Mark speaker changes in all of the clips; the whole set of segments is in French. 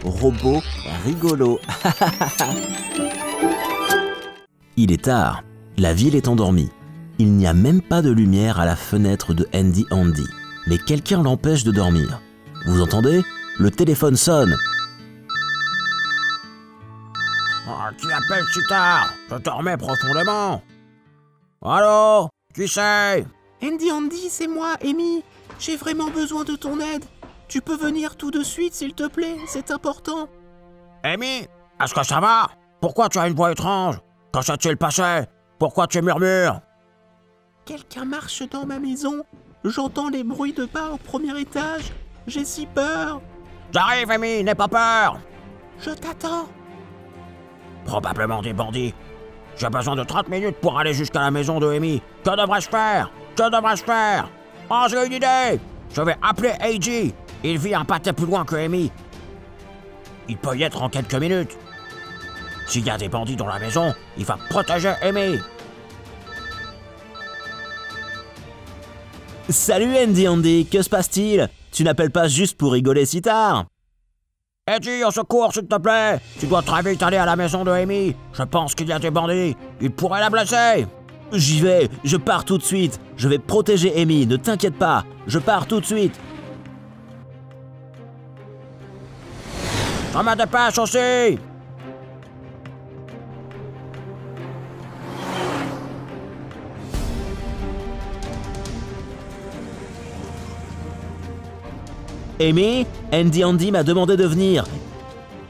Speaker 1: robot rigolo. Il est tard, la ville est endormie. Il n'y a même pas de lumière à la fenêtre de Handy Andy. Mais quelqu'un l'empêche de dormir. Vous entendez? Le téléphone sonne.
Speaker 2: Oh, qui appelle si tard? Je dormais profondément. Allô? Qui c'est?
Speaker 3: Handy Andy, c'est moi, Amy. J'ai vraiment besoin de ton aide. Tu peux venir tout de suite, s'il te plaît, c'est important.
Speaker 2: Amy? Est-ce que ça va? Pourquoi tu as une voix étrange? Que s'est-il passé? Pourquoi tu murmures?
Speaker 3: Quelqu'un marche dans ma maison. J'entends les bruits de pas au premier étage. J'ai si peur.
Speaker 2: J'arrive, Amy, n'aie pas peur.
Speaker 3: Je t'attends.
Speaker 2: Probablement des bandits. J'ai besoin de 30 minutes pour aller jusqu'à la maison de Amy. Que devrais-je faire? Que devrais-je faire? Oh, j'ai une idée! Je vais appeler AJ. Il vit un pâté plus loin que Amy. Il peut y être en quelques minutes. S'il y a des bandits dans la maison, il va protéger Amy.
Speaker 1: Salut Handy Andy, que se passe-t-il? Tu n'appelles pas juste pour rigoler si tard?
Speaker 2: AJ, au secours, s'il te plaît! Tu dois très vite aller à la maison de Amy. Je pense qu'il y a des bandits. Ils pourraient la blesser.
Speaker 1: J'y vais, je pars tout de suite. Je vais protéger Amy, ne t'inquiète pas. Je pars tout de suite.
Speaker 2: Ça me dépêche aussi!
Speaker 1: Amy, Handy Andy m'a demandé de venir.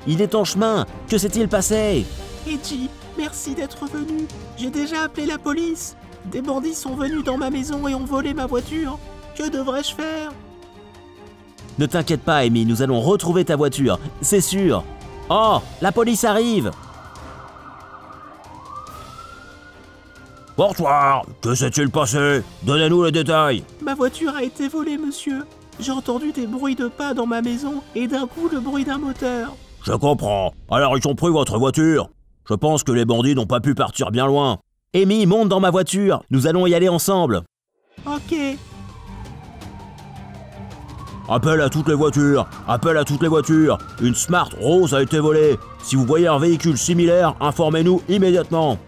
Speaker 1: Il est en chemin. Que s'est-il passé?
Speaker 3: AJ, merci d'être venu. J'ai déjà appelé la police. Des bandits sont venus dans ma maison et ont volé ma voiture. Que devrais-je faire?
Speaker 1: Ne t'inquiète pas, Amy, nous allons retrouver ta voiture, c'est sûr. Oh, la police arrive!
Speaker 2: Bonsoir, que s'est-il passé? Donnez-nous les détails.
Speaker 3: Ma voiture a été volée, monsieur. J'ai entendu des bruits de pas dans ma maison et d'un coup le bruit d'un moteur.
Speaker 2: Je comprends. Alors ils ont pris votre voiture. Je pense que les bandits n'ont pas pu partir bien loin.
Speaker 1: Amy, monte dans ma voiture, nous allons y aller ensemble.
Speaker 3: Ok.
Speaker 2: Appel à toutes les voitures. Appel à toutes les voitures. Une Smart rose a été volée. Si vous voyez un véhicule similaire, informez-nous immédiatement.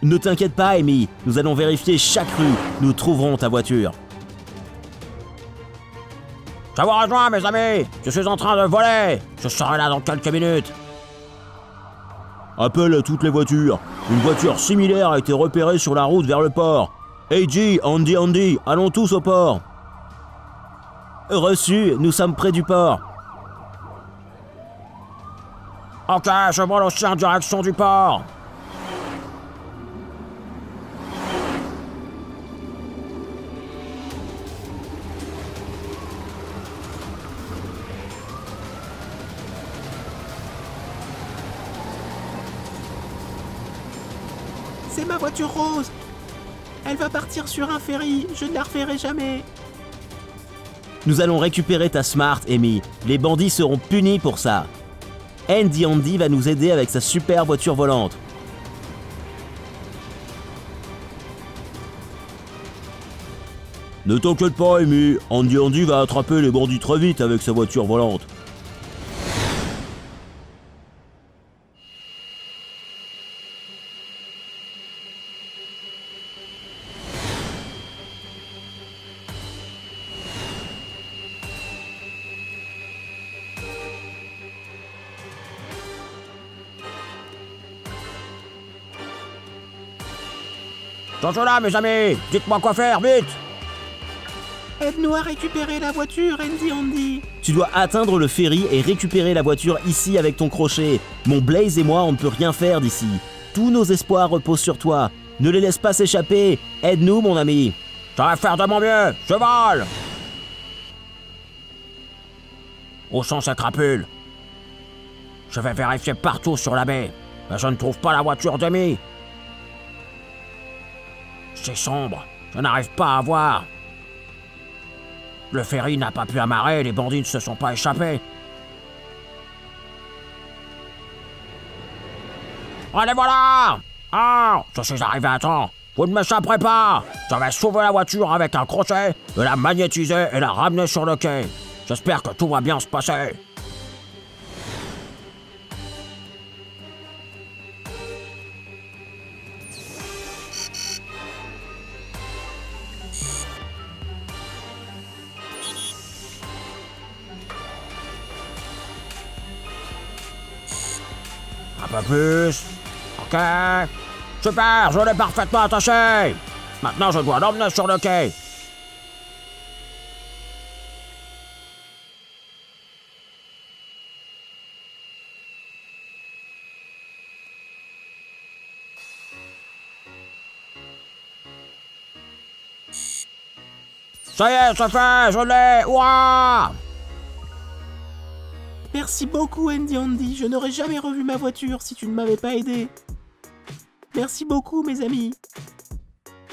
Speaker 1: Ne t'inquiète pas, Amy, nous allons vérifier chaque rue. Nous trouverons ta voiture.
Speaker 2: Je vous rejoins, mes amis. Je suis en train de voler. Je serai là dans quelques minutes. Appel à toutes les voitures. Une voiture similaire a été repérée sur la route vers le port. AJ, Handy Andy, allons tous au port.
Speaker 1: Reçu, nous sommes près du port.
Speaker 2: Ok, je vole aussi en direction du port.
Speaker 3: C'est ma voiture rose. Elle va partir sur un ferry. Je ne la reverrai jamais.
Speaker 1: Nous allons récupérer ta Smart, Amy. Les bandits seront punis pour ça. Handy Andy va nous aider avec sa super voiture volante.
Speaker 2: Ne t'inquiète pas, Amy. Handy Andy va attraper les bandits très vite avec sa voiture volante. Attention là, mes amis. Dites-moi quoi faire, vite.
Speaker 3: Aide-nous à récupérer la voiture, Handy Andy.
Speaker 1: Tu dois atteindre le ferry et récupérer la voiture ici avec ton crochet. Mon Blaze et moi, on ne peut rien faire d'ici. Tous nos espoirs reposent sur toi. Ne les laisse pas s'échapper. Aide-nous, mon ami.
Speaker 2: Je vais faire de mon mieux. Je vole. Où sont ces crapules? Je vais vérifier partout sur la baie. Mais je ne trouve pas la voiture d'Amy. C'est sombre. Je n'arrive pas à voir. Le ferry n'a pas pu amarrer, les bandits ne se sont pas échappés. Allez, voilà! Ah, je suis arrivé à temps. Vous ne m'échapperez pas. Je vais sauver la voiture avec un crochet, et la magnétiser et la ramener sur le quai. J'espère que tout va bien se passer. Un peu plus. Ok. Super, je l'ai parfaitement attaché. Maintenant, je dois l'emmener sur le quai. Ça y est, c'est fait, je l'ai. Ouah!
Speaker 3: Merci beaucoup, Andy Andy. Je n'aurais jamais revu ma voiture si tu ne m'avais pas aidé. Merci beaucoup, mes amis.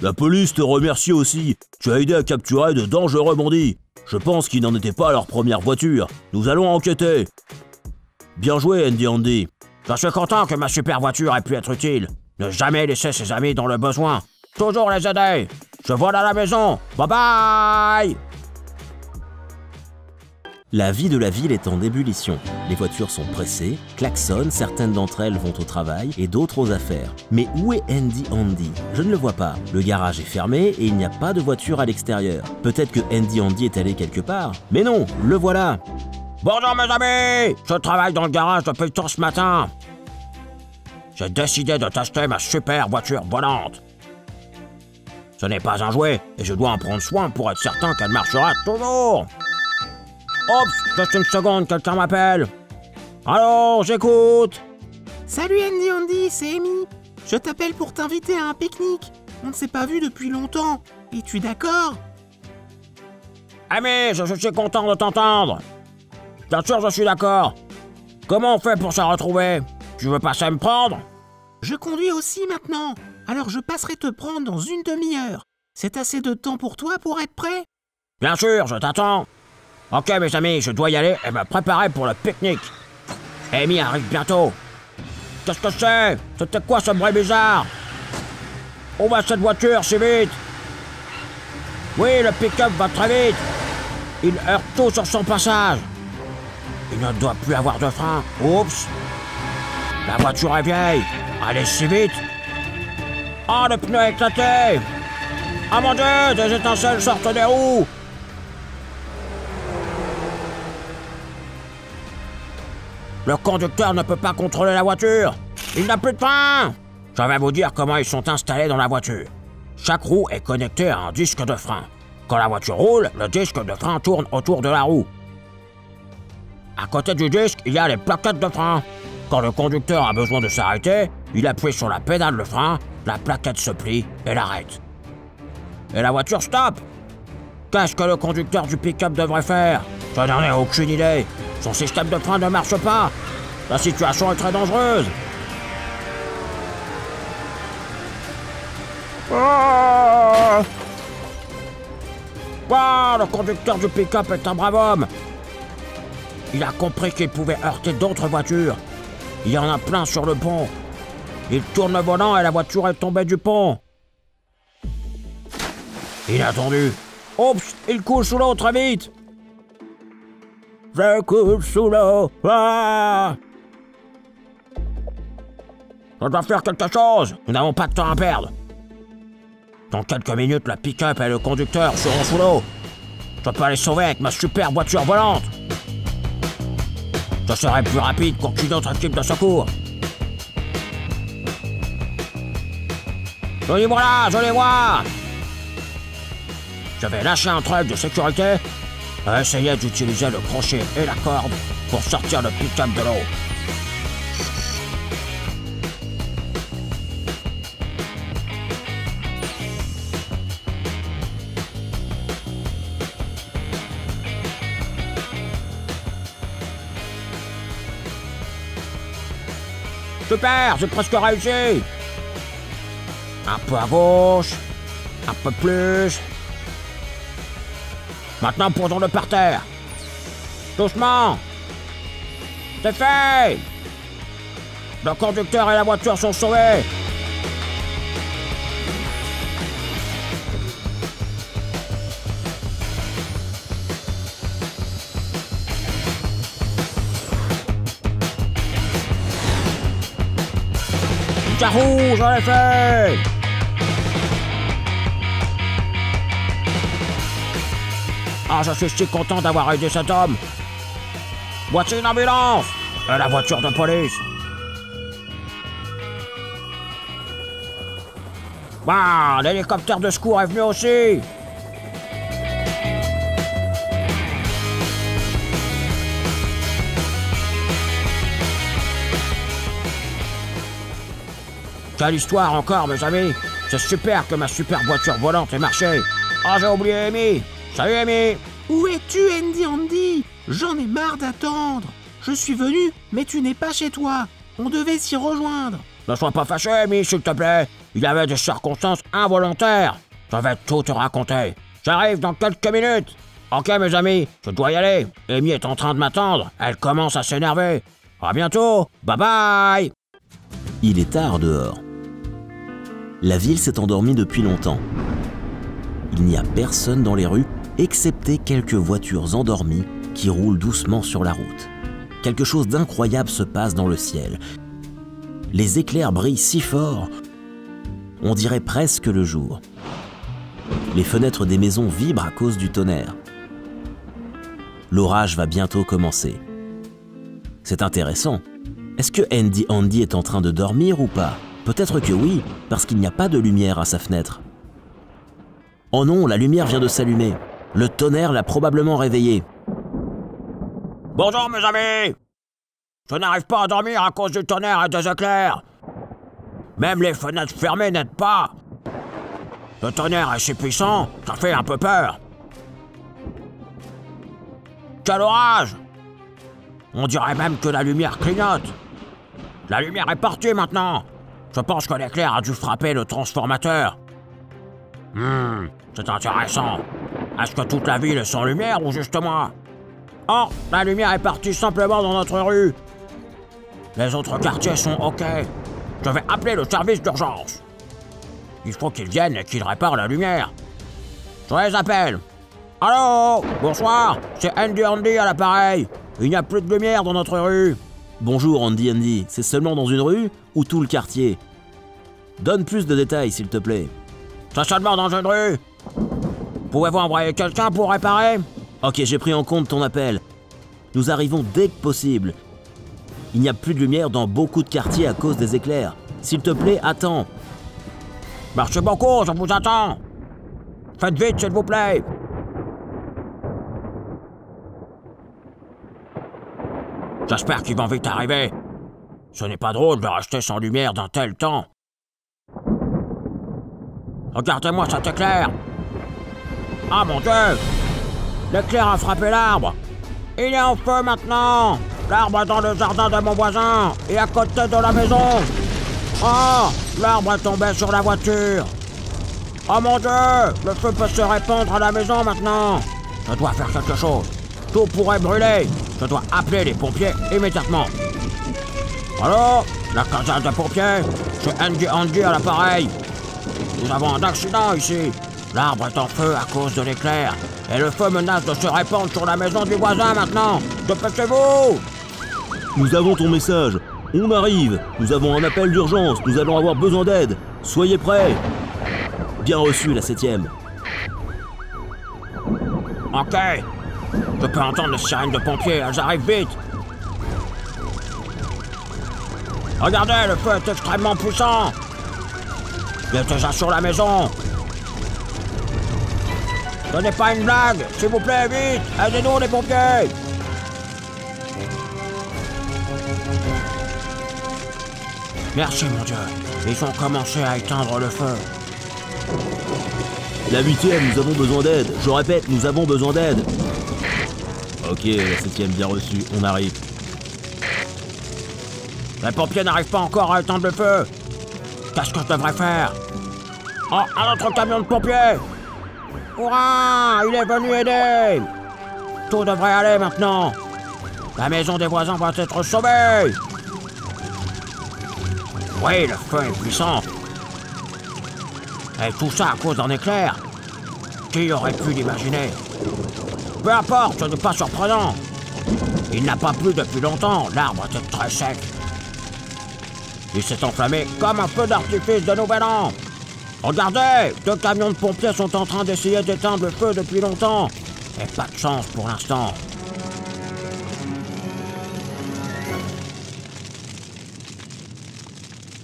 Speaker 1: La police te remercie aussi. Tu as aidé à capturer de dangereux bandits. Je pense qu'ils n'en étaient pas à leur première voiture. Nous allons enquêter. Bien joué, Andy Andy.
Speaker 2: Je suis content que ma super voiture ait pu être utile. Ne jamais laisser ses amis dans le besoin. Toujours les aider. Je vole à la maison. Bye bye!
Speaker 1: La vie de la ville est en ébullition. Les voitures sont pressées, klaxonnent, certaines d'entre elles vont au travail et d'autres aux affaires. Mais où est Andy Andy? Je ne le vois pas. Le garage est fermé et il n'y a pas de voiture à l'extérieur. Peut-être que Andy Andy est allé quelque part. Mais non, le voilà.
Speaker 2: Bonjour mes amis! Je travaille dans le garage depuis tôt ce matin. J'ai décidé de tester ma super voiture volante. Ce n'est pas un jouet et je dois en prendre soin pour être certain qu'elle marchera toujours. Oups, juste une seconde, quelqu'un m'appelle. Allô, j'écoute.
Speaker 3: Salut Andy Andy, c'est Amy. Je t'appelle pour t'inviter à un pique-nique. On ne s'est pas vu depuis longtemps. Es-tu d'accord?
Speaker 2: Ami, je suis content de t'entendre. Bien sûr, je suis d'accord. Comment on fait pour se retrouver? Tu veux passer me prendre?
Speaker 3: Je conduis aussi maintenant. Alors je passerai te prendre dans une demi-heure. C'est assez de temps pour toi pour être prêt?
Speaker 2: Bien sûr, je t'attends. Ok mes amis, je dois y aller et me préparer pour le pique-nique. Amy arrive bientôt. Qu'est-ce que c'est? C'était quoi ce bruit bizarre? Où va cette voiture si vite? Oui, le pick-up va très vite. Il heurte tout sur son passage. Il ne doit plus avoir de frein. Oups. La voiture est vieille. Allez si vite. Oh, le pneu est éclaté. Ah mon Dieu, des étincelles sortent des roues. Le conducteur ne peut pas contrôler la voiture. Il n'a plus de frein. Je vais vous dire comment ils sont installés dans la voiture. Chaque roue est connectée à un disque de frein. Quand la voiture roule, le disque de frein tourne autour de la roue. À côté du disque, il y a les plaquettes de frein. Quand le conducteur a besoin de s'arrêter, il appuie sur la pédale de frein, la plaquette se plie et l'arrête. Et la voiture stoppe. Qu'est-ce que le conducteur du pick-up devrait faire? Je n'en ai aucune idée. Son système de frein ne marche pas. La situation est très dangereuse. Oh, le conducteur du pick-up est un brave homme. Il a compris qu'il pouvait heurter d'autres voitures. Il y en a plein sur le pont. Il tourne le volant et la voiture est tombée du pont. Inattendu. Oups, il coule sous l'eau très vite. Je coule sous l'eau. Ah! On doit faire quelque chose. Nous n'avons pas de temps à perdre. Dans quelques minutes, la pick-up et le conducteur seront sous l'eau. Je peux les sauver avec ma super voiture volante. Je serai plus rapide qu'aucune autre équipe de secours. Je les vois, je les vois. Je vais lâcher un truc de sécurité et essayer d'utiliser le crochet et la corde pour sortir le pick-up de l'eau. Super, j'ai presque réussi. Un peu à gauche, un peu plus. Maintenant, posons-le par terre. Doucement. C'est fait. Le conducteur et la voiture sont sauvés. Yahoo, je l'ai fait! Ah, je suis si content d'avoir aidé cet homme. Voici une ambulance! Et la voiture de police. Bah, l'hélicoptère de secours est venu aussi. Quelle histoire encore, mes amis. C'est super que ma super voiture volante ait marché. Oh, j'ai oublié Amy. Salut, Amy.
Speaker 3: Où es-tu, Andy Andy? J'en ai marre d'attendre. Je suis venu, mais tu n'es pas chez toi. On devait s'y rejoindre.
Speaker 2: Ne sois pas fâché, Amy, s'il te plaît. Il y avait des circonstances involontaires. Je vais tout te raconter. J'arrive dans quelques minutes. Ok, mes amis, je dois y aller. Amy est en train de m'attendre. Elle commence à s'énerver. À bientôt. Bye bye.
Speaker 1: Il est tard dehors. La ville s'est endormie depuis longtemps. Il n'y a personne dans les rues, excepté quelques voitures endormies qui roulent doucement sur la route. Quelque chose d'incroyable se passe dans le ciel. Les éclairs brillent si fort, on dirait presque le jour. Les fenêtres des maisons vibrent à cause du tonnerre. L'orage va bientôt commencer. C'est intéressant. Est-ce que Andy Andy est en train de dormir ou pas? Peut-être que oui, parce qu'il n'y a pas de lumière à sa fenêtre. Oh non, la lumière vient de s'allumer. Le tonnerre l'a probablement réveillé.
Speaker 2: Bonjour, mes amis. Je n'arrive pas à dormir à cause du tonnerre et des éclairs. Même les fenêtres fermées n'aident pas. Le tonnerre est si puissant, ça fait un peu peur. Quel orage! On dirait même que la lumière clignote. La lumière est partie maintenant. Je pense que l'éclair a dû frapper le transformateur. C'est intéressant. Est-ce que toute la ville est sans lumière ou juste moi? Oh, la lumière est partie simplement dans notre rue. Les autres quartiers sont OK. Je vais appeler le service d'urgence. Il faut qu'ils viennent et qu'ils réparent la lumière. Je les appelle. Allô? Bonsoir, c'est Andy Andy à l'appareil. Il n'y a plus de lumière dans notre rue.
Speaker 1: Bonjour Andy Andy, c'est seulement dans une rue ou tout le quartier? Donne plus de détails s'il te plaît.
Speaker 2: C'est seulement dans une rue. Pouvez-vous envoyer quelqu'un pour réparer?
Speaker 1: Ok, j'ai pris en compte ton appel. Nous arrivons dès que possible. Il n'y a plus de lumière dans beaucoup de quartiers à cause des éclairs. S'il te plaît, attends.
Speaker 2: Merci beaucoup, je vous attends. Faites vite, s'il vous plaît. J'espère qu'ils vont vite arriver. Ce n'est pas drôle de rester sans lumière d'un tel temps. Regardez-moi cet éclair. Ah mon Dieu! L'éclair a frappé l'arbre. Il est en feu maintenant. L'arbre est dans le jardin de mon voisin et à côté de la maison. Oh! L'arbre est tombé sur la voiture. Oh mon Dieu! Le feu peut se répandre à la maison maintenant. Je dois faire quelque chose. Tout pourrait brûler. Je dois appeler les pompiers immédiatement. Allô? La caserne de pompiers? C'est Andy Andy à l'appareil. Nous avons un accident ici. L'arbre est en feu à cause de l'éclair. Et le feu menace de se répandre sur la maison du voisin maintenant. Dépêchez-vous!
Speaker 1: Nous avons ton message. On arrive. Nous avons un appel d'urgence. Nous allons avoir besoin d'aide. Soyez prêts. Bien reçu, la 7e.
Speaker 2: Ok. Je peux entendre les sirènes de pompiers. Elles arrivent vite. Regardez, le feu est extrêmement puissant. Il est déjà sur la maison. Ce n'est pas une blague. S'il vous plaît, vite. Aidez-nous, les pompiers. Merci, mon Dieu. Ils ont commencé à éteindre le feu.
Speaker 1: La 8e, nous avons besoin d'aide. Je répète, nous avons besoin d'aide. Ok, la 7e, bien reçu. On arrive.
Speaker 2: Les pompiers n'arrivent pas encore à éteindre le feu. Qu'est-ce que je devrais faire? Oh, un autre camion de pompiers! Hurrah! Il est venu aider! Tout devrait aller maintenant. La maison des voisins va être sauvée. Oui, le feu est puissant. Et tout ça à cause d'un éclair. Qui aurait pu l'imaginer? Peu importe, ce n'est pas surprenant. Il n'a pas plu depuis longtemps, l'arbre était très sec. Il s'est enflammé comme un feu d'artifice de Nouvel An. Regardez, 2 camions de pompiers sont en train d'essayer d'éteindre le feu depuis longtemps. Et pas de chance pour l'instant.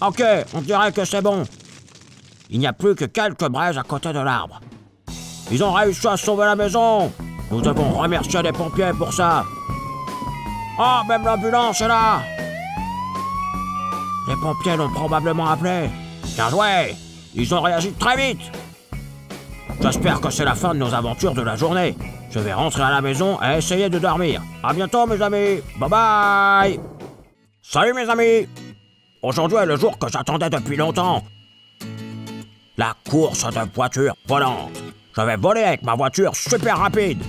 Speaker 2: Ok, on dirait que c'est bon. Il n'y a plus que quelques braises à côté de l'arbre. Ils ont réussi à sauver la maison. Nous devons remercier les pompiers pour ça. Oh, même l'ambulance est là. Les pompiers l'ont probablement appelé. Bien joué. Ils ont réagi très vite. J'espère que c'est la fin de nos aventures de la journée. Je vais rentrer à la maison et essayer de dormir. À bientôt mes amis. Bye bye. Salut mes amis. Aujourd'hui est le jour que j'attendais depuis longtemps. La course de voitures volantes. Je vais voler avec ma voiture super rapide.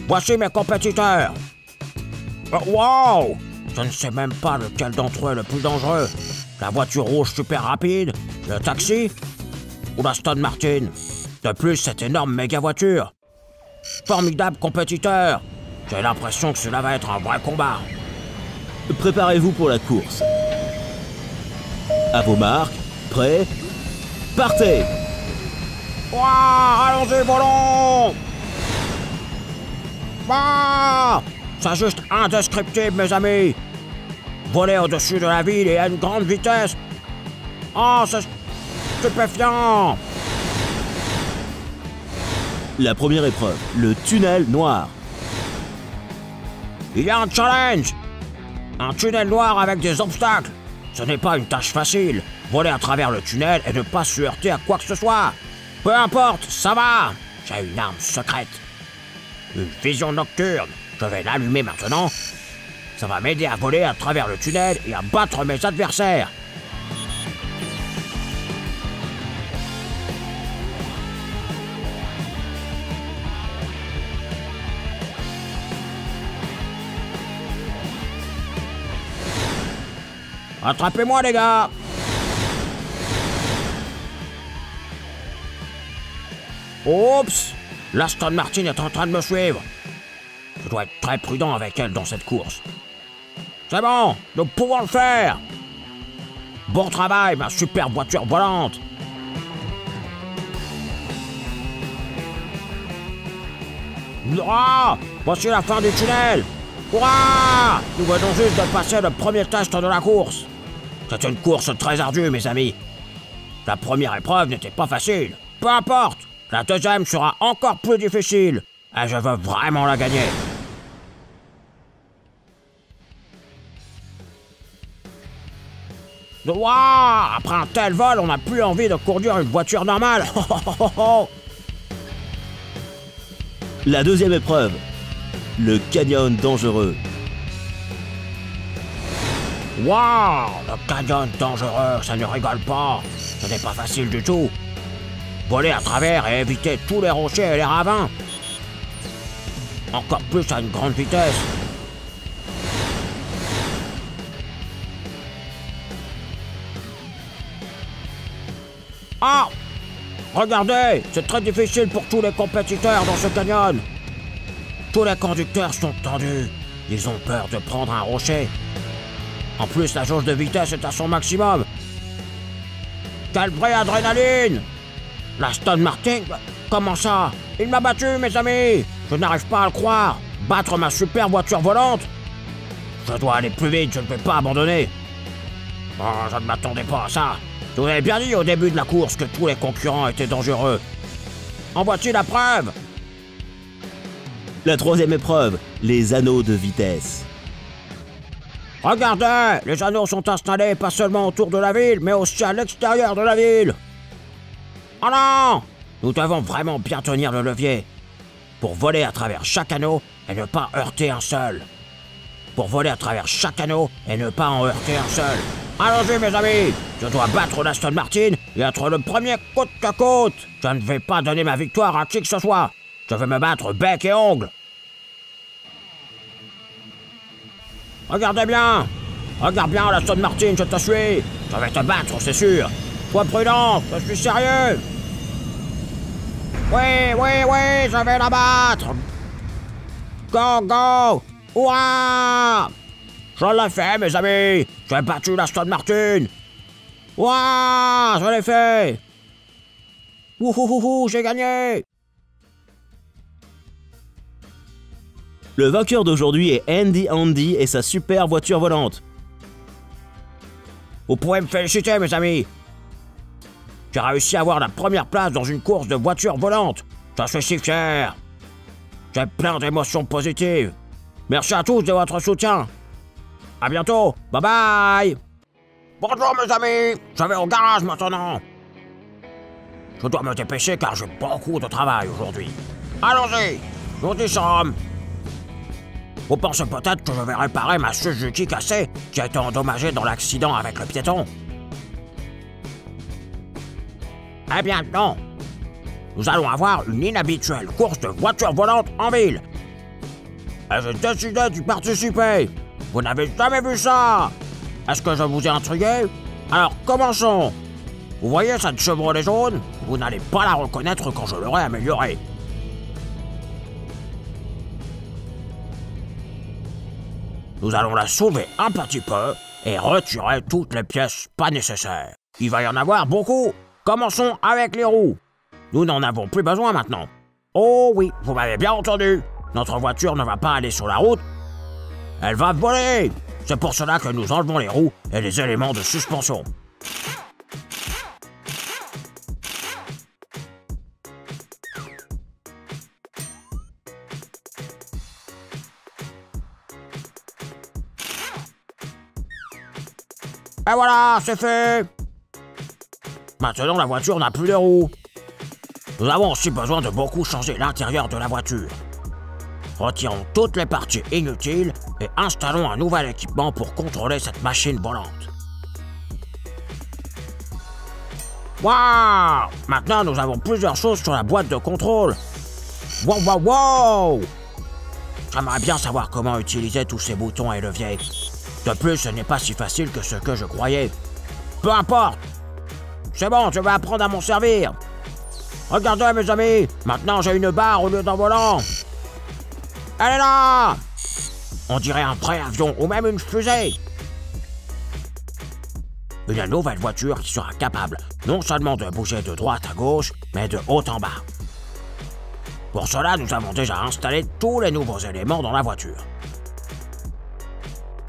Speaker 2: Voici mes compétiteurs. Wow! Je ne sais même pas lequel d'entre eux est le plus dangereux. La voiture rouge super rapide, le taxi ou l'Aston Martin. De plus, cette énorme méga voiture. Formidable compétiteur. J'ai l'impression que cela va être un vrai combat.
Speaker 1: Préparez-vous pour la course. À vos marques, prêts, partez!
Speaker 2: Ouah, allons-y, volons! Ah, c'est juste indescriptible, mes amis. Voler au-dessus de la ville et à une grande vitesse. Oh, c'est stupéfiant.
Speaker 1: La première épreuve, le tunnel noir.
Speaker 2: Il y a un challenge. Un tunnel noir avec des obstacles. Ce n'est pas une tâche facile. Voler à travers le tunnel et ne pas se heurter à quoi que ce soit. Peu importe, ça va. J'ai une arme secrète. Une vision nocturne. Je vais l'allumer maintenant. Ça va m'aider à voler à travers le tunnel et à battre mes adversaires. Attrapez-moi les gars. Oups! L'Aston Martin est en train de me suivre. Je dois être très prudent avec elle dans cette course. C'est bon, nous pouvons le faire. Bon travail, ma super voiture volante. Ah, voici la fin du tunnel. Hurrah! Nous venons juste de passer le premier test de la course. C'est une course très ardue, mes amis. La première épreuve n'était pas facile. Peu importe. La deuxième sera encore plus difficile, et je veux vraiment la gagner. Ouah! Après un tel vol, on n'a plus envie de conduire une voiture normale.
Speaker 1: La deuxième épreuve, le canyon dangereux.
Speaker 2: Waouh! Le canyon dangereux, ça ne rigole pas. Ce n'est pas facile du tout. Voler à travers et éviter tous les rochers et les ravins. Encore plus à une grande vitesse. Ah! Regardez, c'est très difficile pour tous les compétiteurs dans ce canyon. Tous les conducteurs sont tendus. Ils ont peur de prendre un rocher. En plus, la jauge de vitesse est à son maximum. Quelle vraie adrénaline! L'Aston Martin? Comment ça? Il m'a battu, mes amis! Je n'arrive pas à le croire! Battre ma super voiture volante? Je dois aller plus vite, je ne peux pas abandonner. Oh, je ne m'attendais pas à ça. Je vous avais bien dit au début de la course que tous les concurrents étaient dangereux. En voici la preuve!
Speaker 1: La troisième épreuve, les anneaux de vitesse.
Speaker 2: Regardez! Les anneaux sont installés pas seulement autour de la ville, mais aussi à l'extérieur de la ville! Oh non! Nous devons vraiment bien tenir le levier. Pour voler à travers chaque anneau et ne pas heurter un seul. Pour voler à travers chaque anneau et ne pas en heurter un seul. Allons-y mes amis! Je dois battre l'Aston Martin et être le premier côte à côte. Je ne vais pas donner ma victoire à qui que ce soit. Je vais me battre bec et ongle. Regardez bien! Regarde bien l'Aston Martin, je te suis! Je vais te battre, c'est sûr! Sois prudent, je suis sérieux! Oui, je vais la battre! Go, go! Ouah! Je l'ai fait, mes amis! J'ai battu l'Aston Martin! Ouah! Je l'ai fait! Ouhouhouhou, j'ai gagné!
Speaker 1: Le vainqueur d'aujourd'hui est Andy et sa super voiture volante.
Speaker 2: Vous pouvez me féliciter, mes amis! J'ai réussi à avoir la première place dans une course de voiture volante. J'en suis si fier. J'ai plein d'émotions positives. Merci à tous de votre soutien. À bientôt. Bye bye. Bonjour mes amis. Je vais au garage maintenant. Je dois me dépêcher car j'ai beaucoup de travail aujourd'hui. Allons-y. Nous y sommes. Vous pensez peut-être que je vais réparer ma Suzuki cassée qui a été endommagée dans l'accident avec le piéton? Eh bien non. Nous allons avoir une inhabituelle course de voitures volantes en ville. Et j'ai décidé d'y participer. Vous n'avez jamais vu ça. Est-ce que je vous ai intrigué? Alors commençons. Vous voyez cette Chevrolet jaune? Vous n'allez pas la reconnaître quand je l'aurai améliorée. Nous allons la soulever un petit peu et retirer toutes les pièces pas nécessaires. Il va y en avoir beaucoup. Commençons avec les roues. Nous n'en avons plus besoin maintenant. Oh oui, vous m'avez bien entendu. Notre voiture ne va pas aller sur la route. Elle va voler. C'est pour cela que nous enlevons les roues et les éléments de suspension. Et voilà, c'est fait. Maintenant, la voiture n'a plus de roues. Nous avons aussi besoin de beaucoup changer l'intérieur de la voiture. Retirons toutes les parties inutiles et installons un nouvel équipement pour contrôler cette machine volante. Waouh! Maintenant, nous avons plusieurs choses sur la boîte de contrôle. Wow, wow, wow! J'aimerais bien savoir comment utiliser tous ces boutons et leviers. De plus, ce n'est pas si facile que ce que je croyais. Peu importe! C'est bon, je vais apprendre à m'en servir. Regardez mes amis, maintenant j'ai une barre au lieu d'un volant. Elle est là! On dirait un vrai avion ou même une fusée. Une nouvelle voiture qui sera capable non seulement de bouger de droite à gauche, mais de haut en bas. Pour cela, nous avons déjà installé tous les nouveaux éléments dans la voiture.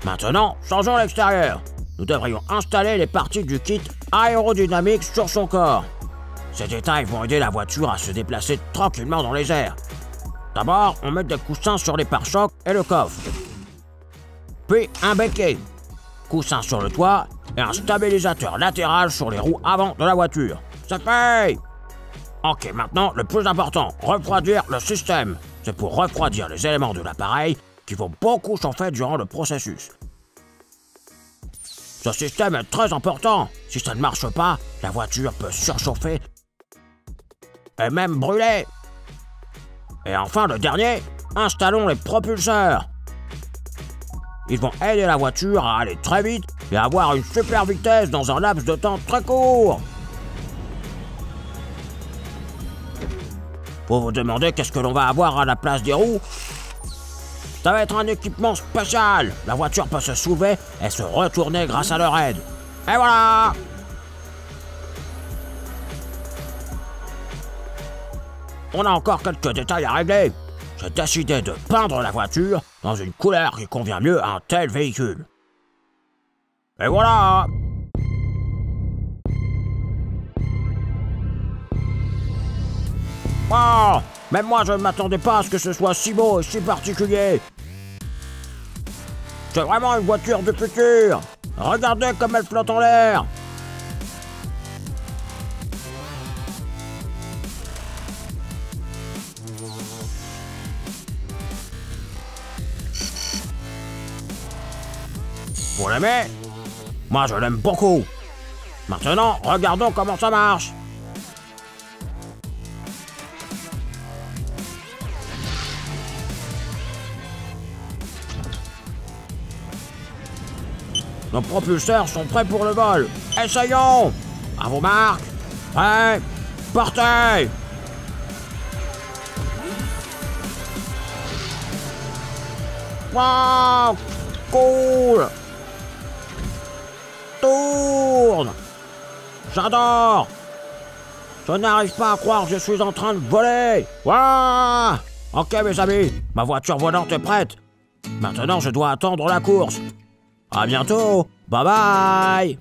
Speaker 2: Maintenant, changeons l'extérieur. Nous devrions installer les parties du kit aérodynamique sur son corps. Ces détails vont aider la voiture à se déplacer tranquillement dans les airs. D'abord, on met des coussins sur les pare-chocs et le coffre. Puis un béquet, coussin sur le toit et un stabilisateur latéral sur les roues avant de la voiture. C'est fait! Ok, maintenant, le plus important, refroidir le système. C'est pour refroidir les éléments de l'appareil qui vont beaucoup chauffer durant le processus. Ce système est très important. Si ça ne marche pas, la voiture peut surchauffer et même brûler. Et enfin, le dernier, installons les propulseurs. Ils vont aider la voiture à aller très vite et à avoir une super vitesse dans un laps de temps très court. Vous vous demandez qu'est-ce que l'on va avoir à la place des roues? Ça va être un équipement spécial. La voiture peut se soulever et se retourner grâce à leur aide. Et voilà! On a encore quelques détails à régler. J'ai décidé de peindre la voiture dans une couleur qui convient mieux à un tel véhicule. Et voilà! Oh! Même moi, je ne m'attendais pas à ce que ce soit si beau et si particulier. C'est vraiment une voiture du futur. Regardez comme elle flotte en l'air. Vous l'aimez? Moi, je l'aime beaucoup. Maintenant, regardons comment ça marche. Nos propulseurs sont prêts pour le vol. Essayons! À vos marques. Prêts. Partez! Wow! Cool! Tourne! J'adore! Je n'arrive pas à croire que je suis en train de voler! Wow! Ok mes amis, ma voiture volante est prête. Maintenant je dois attendre la course. À bientôt! Bye bye!